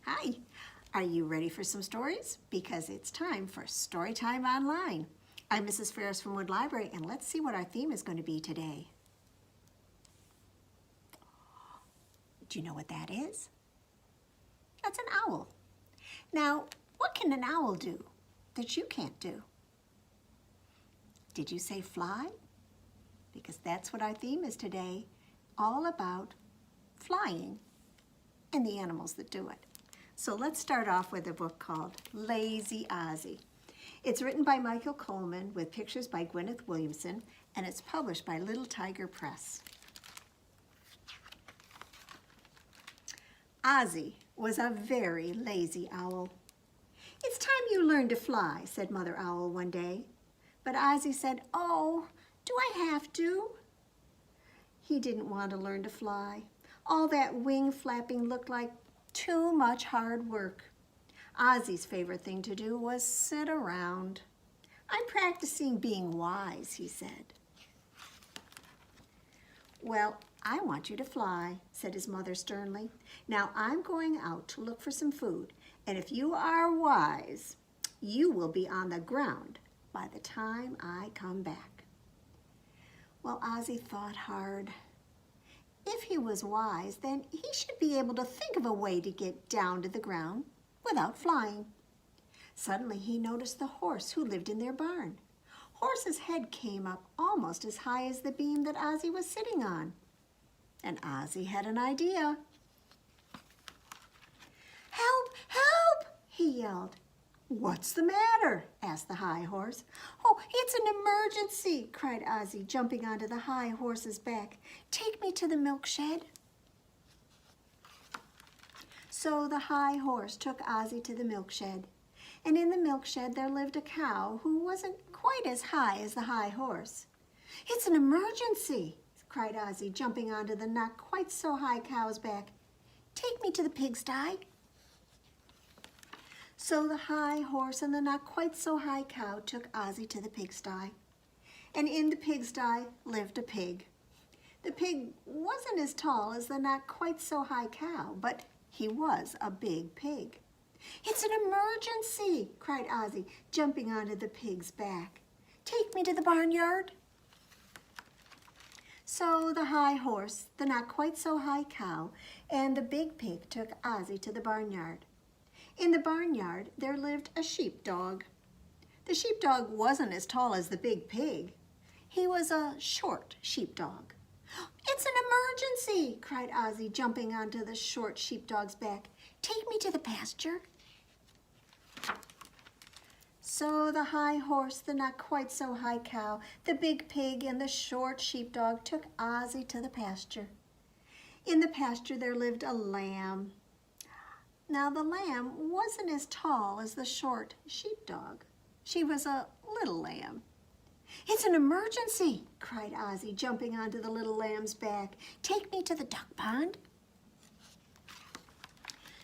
Hi, are you ready for some stories? Because it's time for Storytime Online. I'm Mrs. Ferris from Wood Library, and let's see what our theme is going to be today. Do you know what that is? That's an owl. Now, what can an owl do that you can't do? Did you say fly? Because that's what our theme is today, all about flying and the animals that do it. So let's start off with a book called Lazy Ozzie. It's written by Michael Coleman with pictures by Gwyneth Williamson, and it's published by Little Tiger Press. Ozzie was a very lazy owl. "It's time you learned to fly," said Mother Owl one day. But Ozzie said, "Oh, do I have to?" He didn't want to learn to fly. All that wing flapping looked like too much hard work. Ozzie's favorite thing to do was sit around. "I'm practicing being wise," he said. "Well, I want you to fly," said his mother sternly. "Now I'm going out to look for some food, and if you are wise, you will be on the ground by the time I come back." Well, Ozzie thought hard. If he was wise, then he should be able to think of a way to get down to the ground without flying. Suddenly he noticed the horse who lived in their barn. Horse's head came up almost as high as the beam that Ozzie was sitting on. And Ozzie had an idea. "Help! Help!" he yelled. "What's the matter?" asked the high horse. "Oh, it's an emergency!" cried Ozzie, jumping onto the high horse's back. "Take me to the milk shed." So the high horse took Ozzie to the milk shed. And in the milk shed there lived a cow who wasn't quite as high as the high horse. "It's an emergency!" cried Ozzie, jumping onto the not quite so high cow's back. "Take me to the pigsty." So the high horse and the not quite so high cow took Ozzie to the pigsty. And in the pigsty lived a pig. The pig wasn't as tall as the not quite so high cow, but he was a big pig. "It's an emergency!" cried Ozzie, jumping onto the pig's back. "Take me to the barnyard." So the high horse, the not quite so high cow, and the big pig took Ozzie to the barnyard. In the barnyard there lived a sheepdog. The sheepdog wasn't as tall as the big pig. He was a short sheepdog. "It's an emergency!" cried Ozzie, jumping onto the short sheepdog's back. "Take me to the pasture." So the high horse, the not quite so high cow, the big pig, and the short sheepdog took Ozzie to the pasture. In the pasture there lived a lamb. Now the lamb wasn't as tall as the short sheepdog. She was a little lamb. "It's an emergency!" cried Ozzie, jumping onto the little lamb's back. "Take me to the duck pond."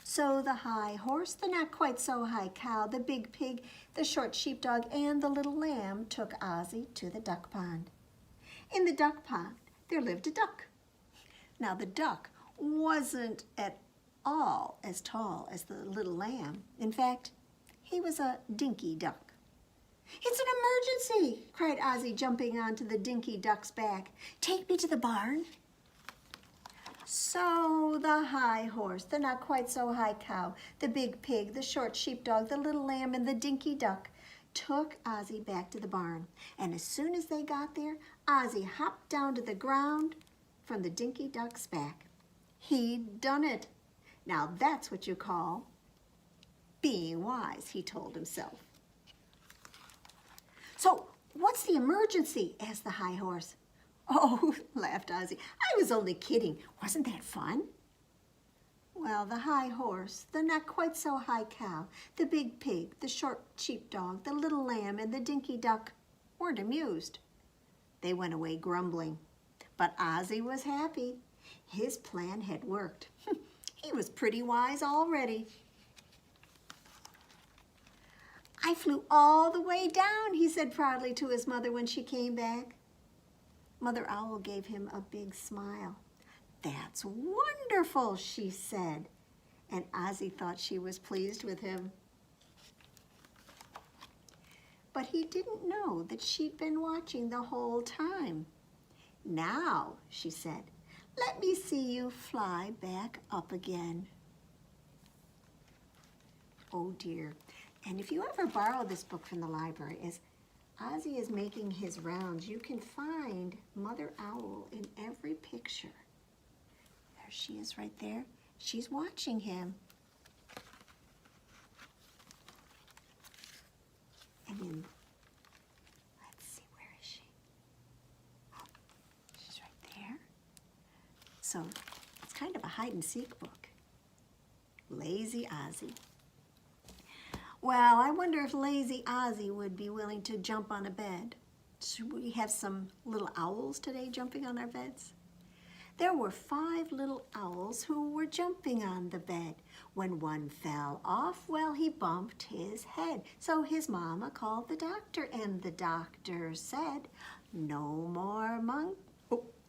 So the high horse, the not quite so high cow, the big pig, the short sheepdog, and the little lamb took Ozzie to the duck pond. In the duck pond there lived a duck. Now the duck wasn't at all as tall as the little lamb. In fact, he was a dinky duck. "It's an emergency!" cried Ozzie, jumping onto the dinky duck's back. "Take me to the barn." So the high horse, the not quite so high cow, the big pig, the short sheepdog, the little lamb, and the dinky duck took Ozzie back to the barn. And as soon as they got there, Ozzie hopped down to the ground from the dinky duck's back. He'd done it. Now that's what you call being wise, he told himself. "So what's the emergency?" asked the high horse. "Oh," laughed Ozzie, "I was only kidding. Wasn't that fun?" Well, the high horse, the not quite so high cow, the big pig, the short sheepdog, the little lamb, and the dinky duck weren't amused. They went away grumbling. But Ozzie was happy. His plan had worked. He was pretty wise already. "I flew all the way down," he said proudly to his mother when she came back. Mother Owl gave him a big smile. "That's wonderful," she said. and Ozzie thought she was pleased with him. But he didn't know that she'd been watching the whole time. "Now," she said, "let me see you fly back up again." Oh dear. And if you ever borrow this book from the library, as Ozzie is making his rounds, you can find Mother Owl in every picture. There she is right there. She's watching him. And then, let's see, where is she? Oh, she's right there. So it's kind of a hide and seek book. Lazy Ozzie. Well, I wonder if lazy Ozzie would be willing to jump on a bed. Should we have some little owls today jumping on our beds? There were 5 little owls who were jumping on the bed. When one fell off, well, he bumped his head. So his mama called the doctor, and the doctor said, "No more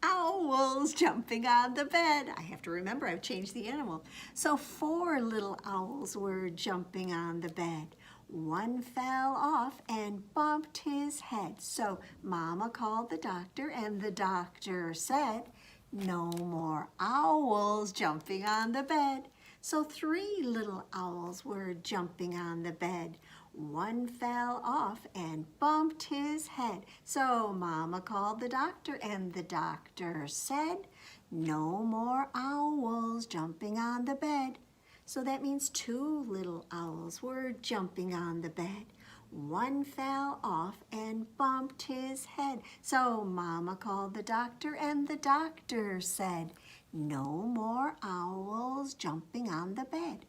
owls jumping on the bed." I have to remember I've changed the animal. So 4 little owls were jumping on the bed. One fell off and bumped his head. So Mama called the doctor, and the doctor said, "No more owls jumping on the bed." So 3 little owls were jumping on the bed. One fell off and bumped his head. So Mama called the doctor, and the doctor said, "No more owls jumping on the bed." So that means 2 little owls were jumping on the bed. One fell off and bumped his head. So Mama called the doctor, and the doctor said, "No more owls jumping on the bed."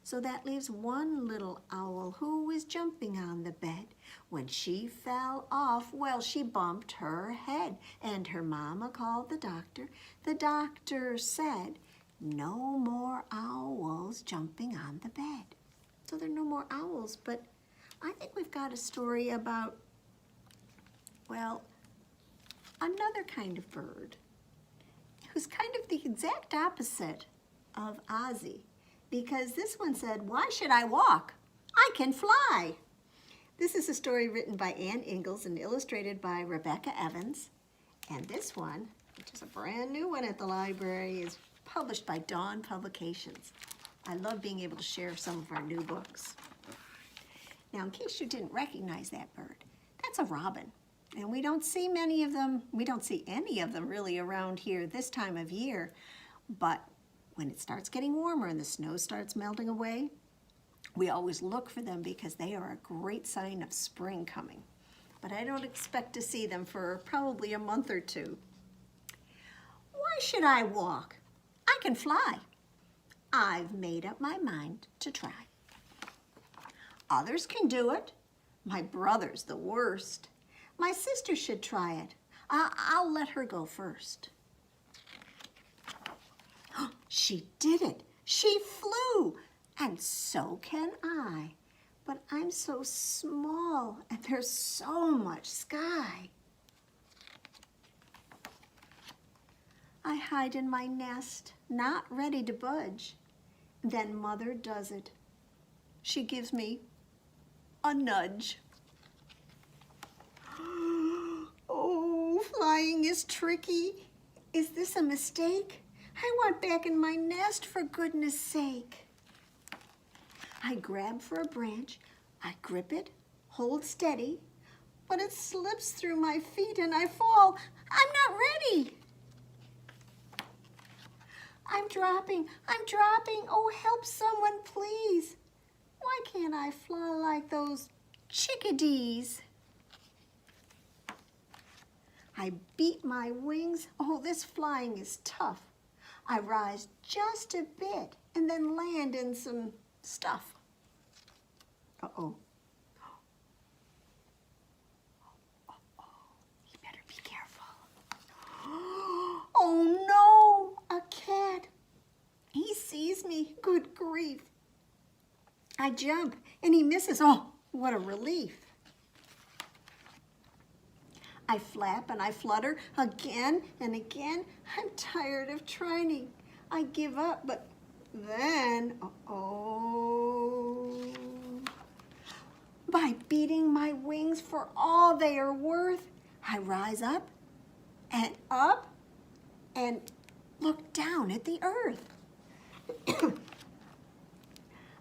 So that leaves 1 little owl who was jumping on the bed. When she fell off, well, she bumped her head, and her mama called the doctor. The doctor said, "No more owls jumping on the bed." So there are no more owls, but I think we've got a story about, well, another kind of bird who's kind of the exact opposite of Ozzie. Because this one said, "Why should I walk? I can fly." This is a story written by Ingalls and illustrated by Rebecca Evans. And this one, which is a brand new one at the library, is published by Dawn Publications. I love being able to share some of our new books. Now, in case you didn't recognize that bird, that's a robin. And we don't see many of them. We don't see any of them really around here this time of year. But when it starts getting warmer and the snow starts melting away, we always look for them because they are a great sign of spring coming. But I don't expect to see them for probably a month or 2. Why should I walk? I can fly. I've made up my mind to try. Others can do it. My brother's the worst. My sister should try it. I'll let her go first. She did it. She flew. And so can I. But I'm so small and there's so much sky. I hide in my nest, not ready to budge. Then Mother does it. She gives me a nudge. Oh, flying is tricky. Is this a mistake? I want back in my nest, for goodness sake. I grab for a branch, I grip it, hold steady, but it slips through my feet and I fall. I'm not ready. I'm dropping, oh help someone please. Why can't I fly like those chickadees? I beat my wings, oh this flying is tough. I rise just a bit and then land in some stuff. Uh-oh. You better be careful. Oh no, a cat. He sees me, good grief. I jump and he misses. Oh, what a relief. I flap and I flutter again and again. I'm tired of trying. I give up, but Then, by beating my wings for all they are worth, I rise up and look down at the earth.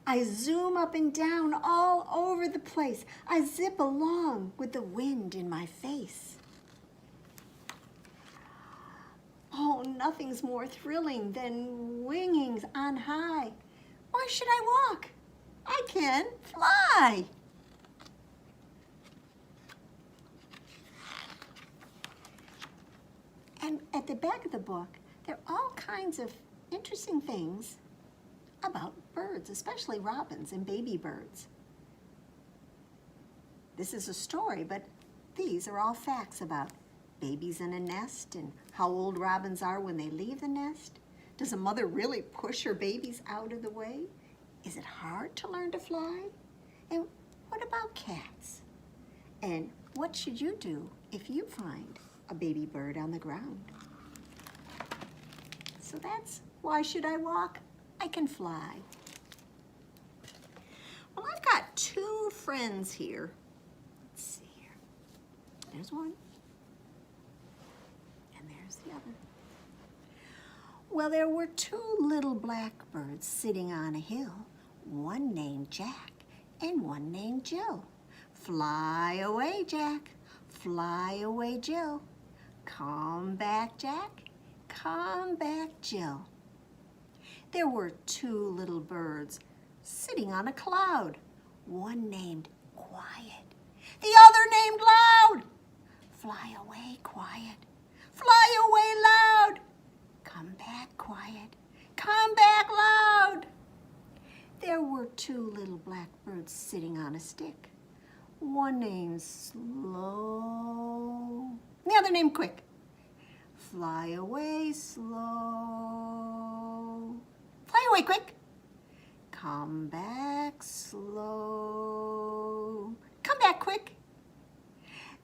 I zoom up and down all over the place. I zip along with the wind in my face. Oh, nothing's more thrilling than winging on high. Why should I walk? I can fly. And at the back of the book, there are all kinds of interesting things about birds, especially robins and baby birds. This is a story, but these are all facts about babies in a nest and how old robins are when they leave the nest. Does a mother really push her babies out of the way? Is it hard to learn to fly? And what about cats? And what should you do if you find a baby bird on the ground? So that's Why Should I Walk? I Can Fly. Well, I've got two friends here. Let's see here. There's one. And there's the other. Well, there were two little blackbirds sitting on a hill, one named Jack and one named Jill. Fly away, Jack. Fly away, Jill. Come back, Jack. Come back, Jill. There were two little birds sitting on a cloud, one named Quiet, the other named Loud. Fly away, Quiet. Fly away, Loud. Come back, Quiet. Come back, Loud. There were two little blackbirds sitting on a stick, one named Slow, and the other named Quick. Fly away, Slow. Fly away, Quick. Come back, Slow. Come back, Quick.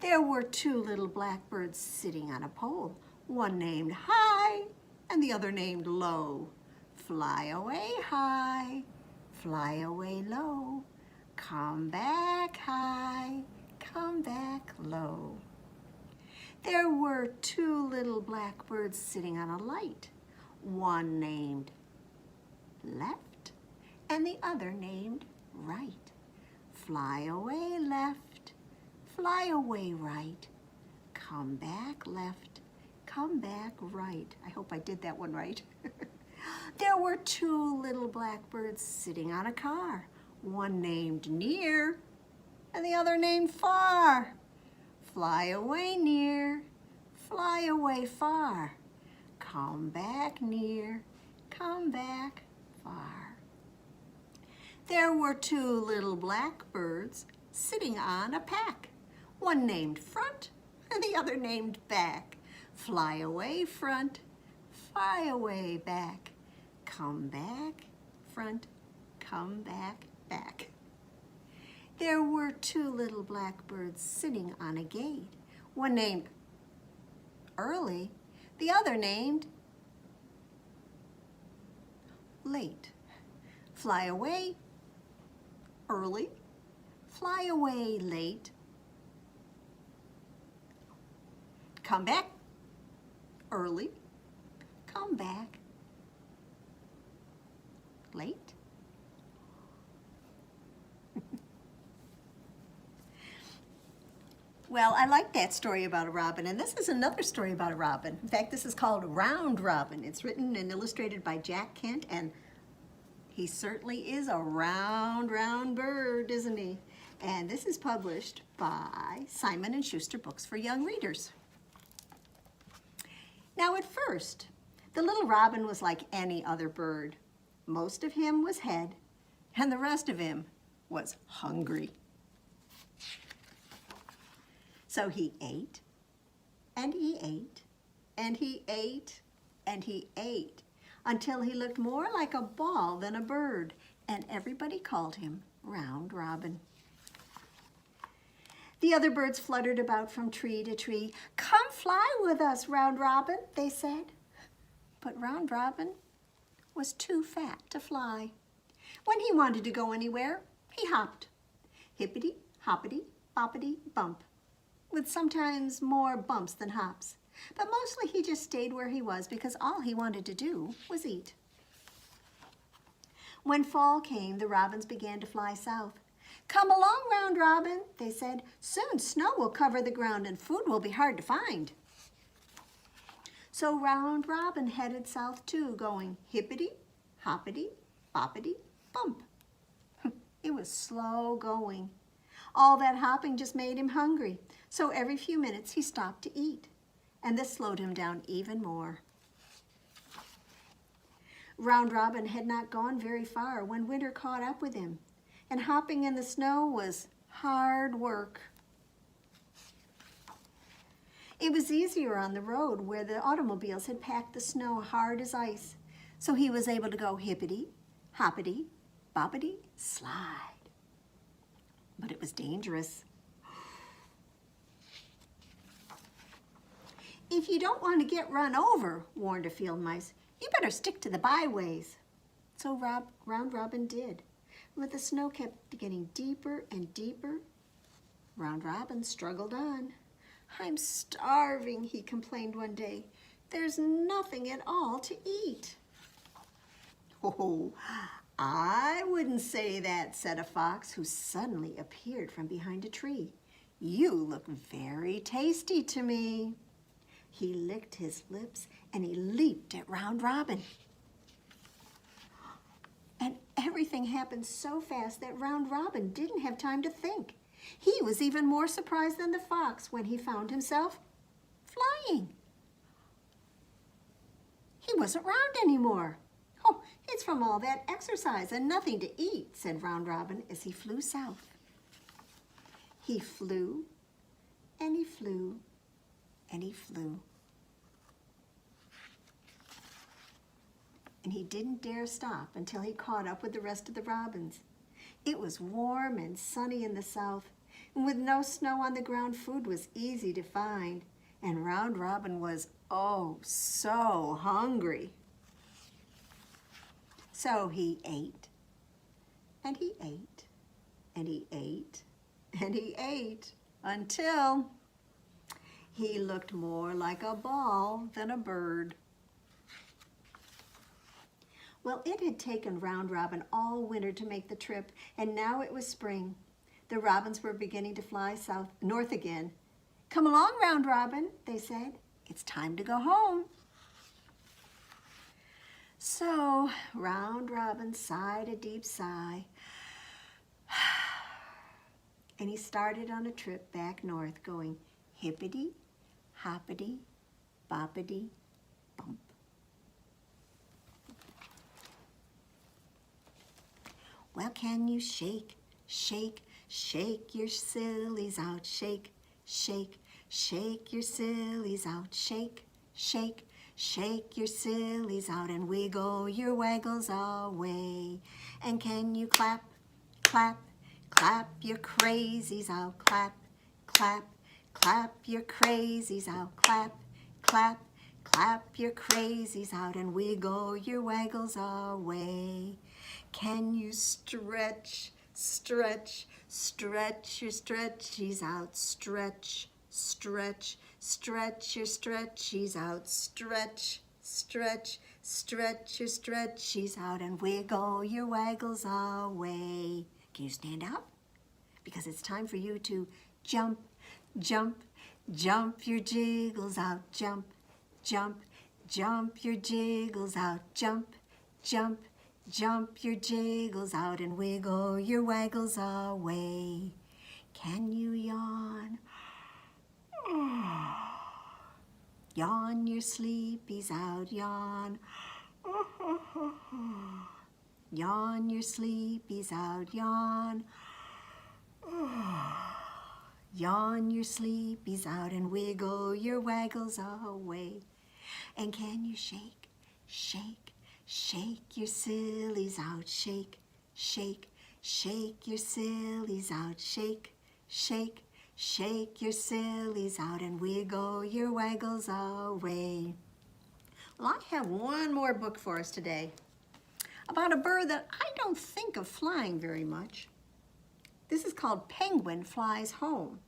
There were two little blackbirds sitting on a pole, one named High and the other named Low. Fly away, High. Fly away, Low. Come back, High. Come back, Low. There were two little blackbirds sitting on a light, one named Left and the other named Right. Fly away, Left. Fly away, Right. Come back, Left. Come back, Right. I hope I did that one right. There were two little blackbirds sitting on a car, one named Near and the other named Far. Fly away, Near. Fly away, Far. Come back, Near. Come back, Far. There were two little blackbirds sitting on a pack, one named Front and the other named Back. Fly away, Front. Fly away, Back. Come back, Front. Come back, Back. There were two little blackbirds sitting on a gate, one named Early, the other named Late. Fly away, Early. Fly away, Late. Come back, Early. Come back, Late. Well, I like that story about a robin, and this is another story about a robin. In fact, this is called Round Robin. It's written and illustrated by Jack Kent, and he certainly is a round bird, isn't he? And this is published by Simon & Schuster Books for Young Readers. Now, at first, the little robin was like any other bird. Most of him was head, and the rest of him was hungry. So he ate, and he ate, and he ate, and he ate, until he looked more like a ball than a bird, and everybody called him Round Robin. The other birds fluttered about from tree to tree. "Come fly with us, Round Robin," they said. But Round Robin was too fat to fly. When he wanted to go anywhere, he hopped. Hippity, hoppity, boppity, bump, with sometimes more bumps than hops. But mostly he just stayed where he was because all he wanted to do was eat. When fall came, the robins began to fly south. "Come along, Round Robin," they said. "Soon snow will cover the ground and food will be hard to find." So Round Robin headed south too, going hippity, hoppity, boppity, bump. It was slow going. All that hopping just made him hungry, so every few minutes he stopped to eat, and this slowed him down even more. Round Robin had not gone very far when winter caught up with him, and hopping in the snow was hard work. It was easier on the road where the automobiles had packed the snow hard as ice, so he was able to go hippity, hoppity, boppity, slide. But it was dangerous. "If you don't want to get run over," warned a field mice, "you better stick to the byways." So Round Robin did. But the snow kept getting deeper and deeper. Round Robin struggled on. "I'm starving," he complained one day. "There's nothing at all to eat." "Oh, I wouldn't say that," said a fox who suddenly appeared from behind a tree. "You look very tasty to me." He licked his lips and he leaped at Round Robin. And everything happened so fast that Round Robin didn't have time to think. He was even more surprised than the fox when he found himself flying. He wasn't round anymore. "Oh, it's from all that exercise and nothing to eat," said Round Robin as he flew south. He flew and he flew and he flew. And he didn't dare stop until he caught up with the rest of the robins. It was warm and sunny in the south, and with no snow on the ground, food was easy to find, and Round Robin was, oh, so hungry. So he ate, and he ate, and he ate, and he ate, until he looked more like a ball than a bird. Well, it had taken Round Robin all winter to make the trip, and now it was spring. The robins were beginning to fly north again. "Come along, Round Robin," they said. "It's time to go home." So Round Robin sighed a deep sigh, and he started on a trip back north, going hippity, hoppity, boppity, bump. Well, can you shake, shake, shake your sillies out? Shake, shake, shake your sillies out. Shake, shake, shake your sillies out and wiggle your waggles away. And can you clap, clap, clap your crazies out? Clap, clap, clap your crazies out. Clap, clap, clap your crazies out and wiggle your waggles away. Can you stretch, stretch, stretch your stretchies out? Stretch, stretch, stretch your stretchies out. Stretch, stretch, stretch your stretchies out and wiggle your waggles away. Can you stand up? Because it's time for you to jump, jump, jump your jiggles out. Jump, jump, jump your jiggles out. Jump, jump, jump your jiggles out and wiggle your waggles away. Can you yawn? Yawn your sleepies out, yawn. Yawn your sleepies out, yawn. Yawn your sleepies out and wiggle your waggles away. And can you shake, shake, shake your sillies out? Shake, shake, shake your sillies out. Shake, shake, shake your sillies out and wiggle your waggles away. Well, I have one more book for us today. about a bird that I don't think of flying very much. This is called Penguin Flies Home.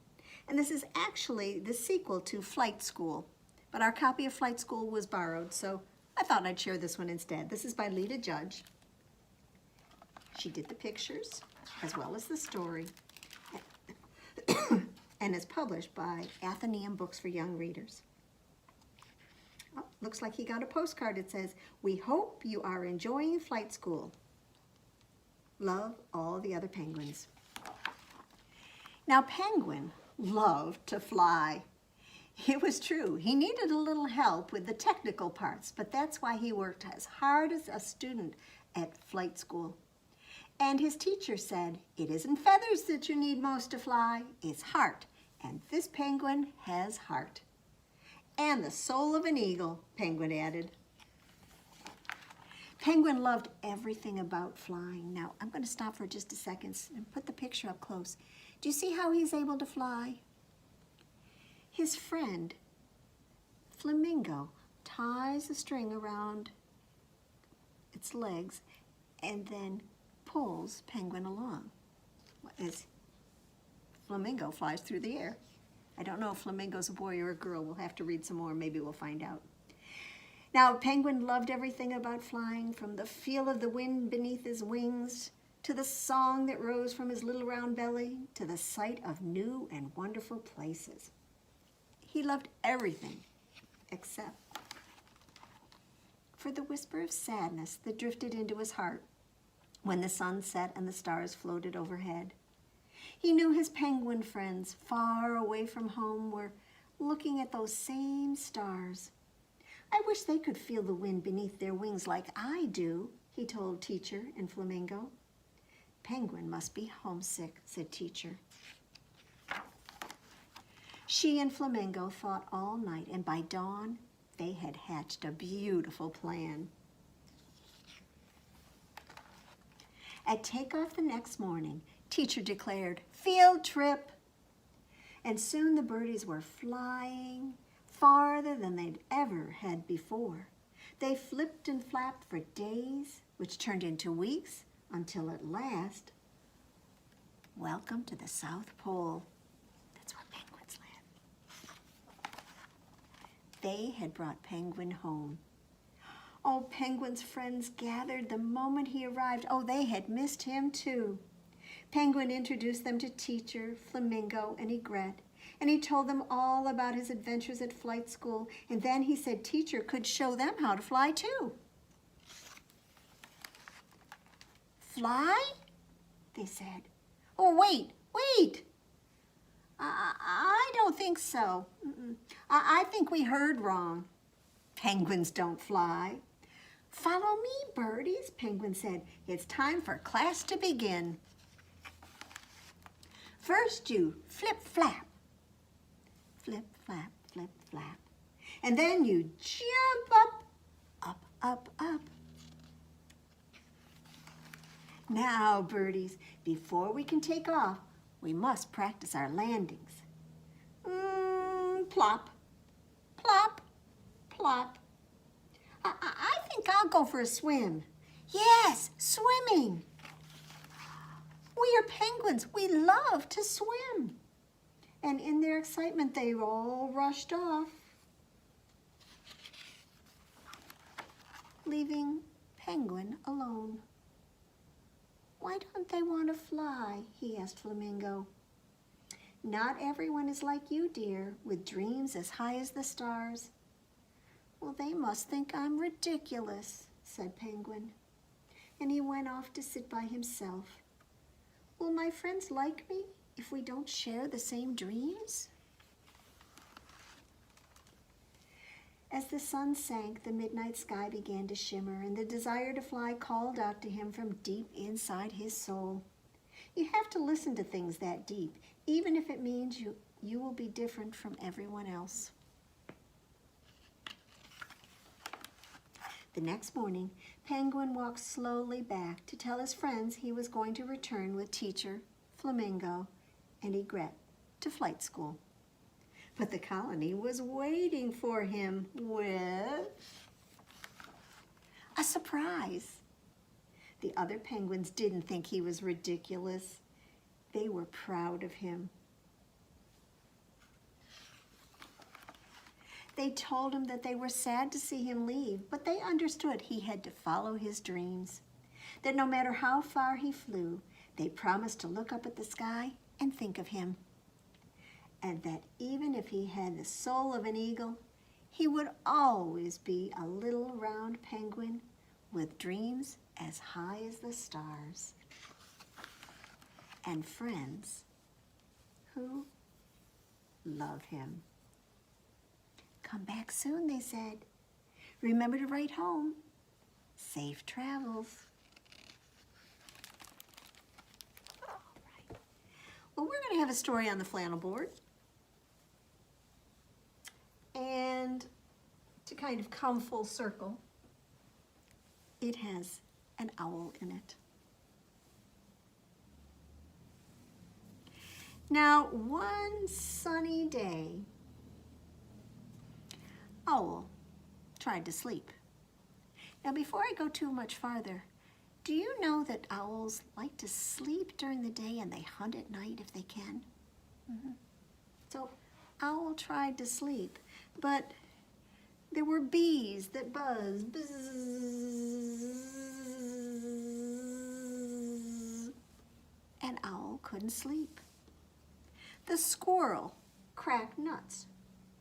And this is actually the sequel to Flight School. But our copy of Flight School was borrowed, so I thought I'd share this one instead. This is by Lita Judge. She did the pictures as well as the story. And is published by Athenaeum Books for Young Readers. Oh, looks like he got a postcard. It says, "We hope you are enjoying Flight School. Love, all the other penguins." Now, Penguin loved to fly. It was true. He needed a little help with the technical parts, but that's why he worked as hard as a student at Flight School. And his teacher said, "It isn't feathers that you need most to fly, it's heart. And this penguin has heart." "And the soul of an eagle," Penguin added. Penguin loved everything about flying. Now, I'm going to stop for just a second and put the picture up close. Do you see how he's able to fly? His friend, Flamingo, ties a string around its legs and then pulls Penguin along as Flamingo flies through the air. I don't know if Flamingo's a boy or a girl. We'll have to read some more. Maybe we'll find out. Now, Penguin loved everything about flying, from the feel of the wind beneath his wings, to the song that rose from his little round belly, to the sight of new and wonderful places. He loved everything except for the whisper of sadness that drifted into his heart when the sun set and the stars floated overhead. He knew his penguin friends far away from home were looking at those same stars. "I wish they could feel the wind beneath their wings like I do," he told Teacher and Flamingo. "Penguin must be homesick," said Teacher. She and Flamingo thought all night, and by dawn, they had hatched a beautiful plan. At takeoff the next morning, Teacher declared, "Field trip!" And soon the birdies were flying farther than they'd ever had before. They flipped and flapped for days, which turned into weeks, until at last, welcome to the South Pole. That's where penguins live. They had brought Penguin home. Oh, Penguin's friends gathered the moment he arrived. Oh, they had missed him too. Penguin introduced them to Teacher, Flamingo, and Egret, and he told them all about his adventures at Flight School, and then he said Teacher could show them how to fly too. "Fly?" they said. "Oh, wait. I don't think so. I think we heard wrong. Penguins don't fly." "Follow me, birdies," Penguin said. "It's time for class to begin. First you flip-flap. Flip-flap, flip-flap. And then you jump up, up, up, up. Now, birdies, before we can take off, we must practice our landings. Plop, plop, plop. I think I'll go for a swim." "Yes, swimming. We are penguins. We love to swim." And in their excitement, they all rushed off, leaving Penguin alone. "Why don't they want to fly?" he asked Flamingo. "Not everyone is like you, dear, with dreams as high as the stars." "Well, they must think I'm ridiculous," said Penguin. And he went off to sit by himself. "Will my friends like me if we don't share the same dreams?" As the sun sank, the midnight sky began to shimmer, and the desire to fly called out to him from deep inside his soul. You have to listen to things that deep, even if it means you will be different from everyone else. The next morning, Penguin walked slowly back to tell his friends he was going to return with Teacher, Flamingo, and Egret to Flight School. But the colony was waiting for him with a surprise. The other penguins didn't think he was ridiculous. They were proud of him. They told him that they were sad to see him leave, but they understood he had to follow his dreams. That no matter how far he flew, they promised to look up at the sky and think of him. And that even if he had the soul of an eagle, he would always be a little round penguin with dreams as high as the stars. And friends who love him. Come back soon, they said. Remember to write home. Safe travels. All right. Well, we're going to have a story on the flannel board. And to kind of come full circle, it has an owl in it. Now, one sunny day, Owl tried to sleep. Now, before I go too much farther, do you know that owls like to sleep during the day and they hunt at night if they can? So, Owl tried to sleep, but there were bees that buzzed, buzz, and Owl couldn't sleep. The squirrel cracked nuts,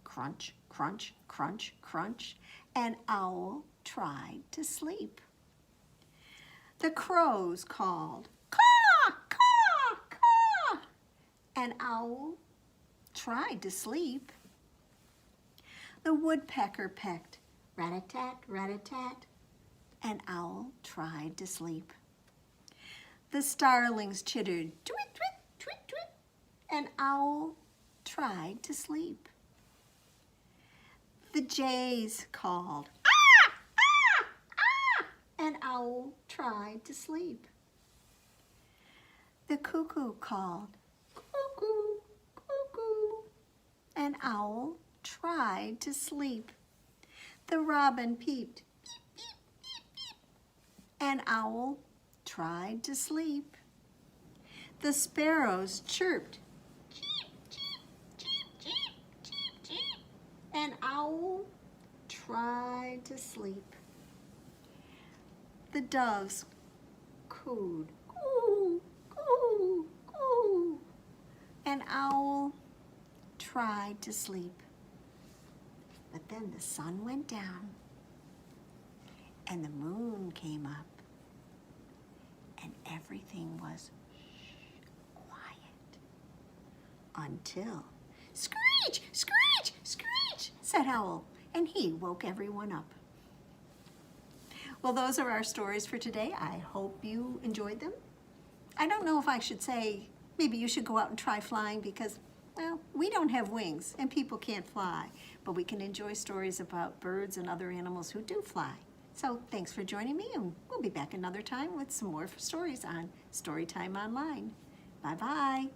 crunch, crunch, crunch, crunch, and Owl tried to sleep. The crows called, caw, caw, caw, and Owl tried to sleep. The woodpecker pecked, rat-a-tat, rat-a-tat, and Owl tried to sleep. The starlings chittered, twit, twit, twit, twit, and Owl tried to sleep. The jays called, ah, ah, ah, and Owl tried to sleep. The cuckoo called, cuckoo, cuckoo, and Owl tried to sleep. The robin peeped, beep, beep, beep, beep, and Owl tried to sleep. The sparrows chirped, cheep, cheep, cheep, cheep, cheep, cheep, and Owl tried to sleep. The doves cooed, coo, coo, coo, and Owl tried to sleep. But then the sun went down and the moon came up and everything was quiet until screech, screech, screech, said Owl, and he woke everyone up. Well, those are our stories for today. I hope you enjoyed them. I don't know if I should say maybe you should go out and try flying because, well, we don't have wings and people can't fly, but we can enjoy stories about birds and other animals who do fly. So thanks for joining me, and we'll be back another time with some more stories on Storytime Online. Bye-bye.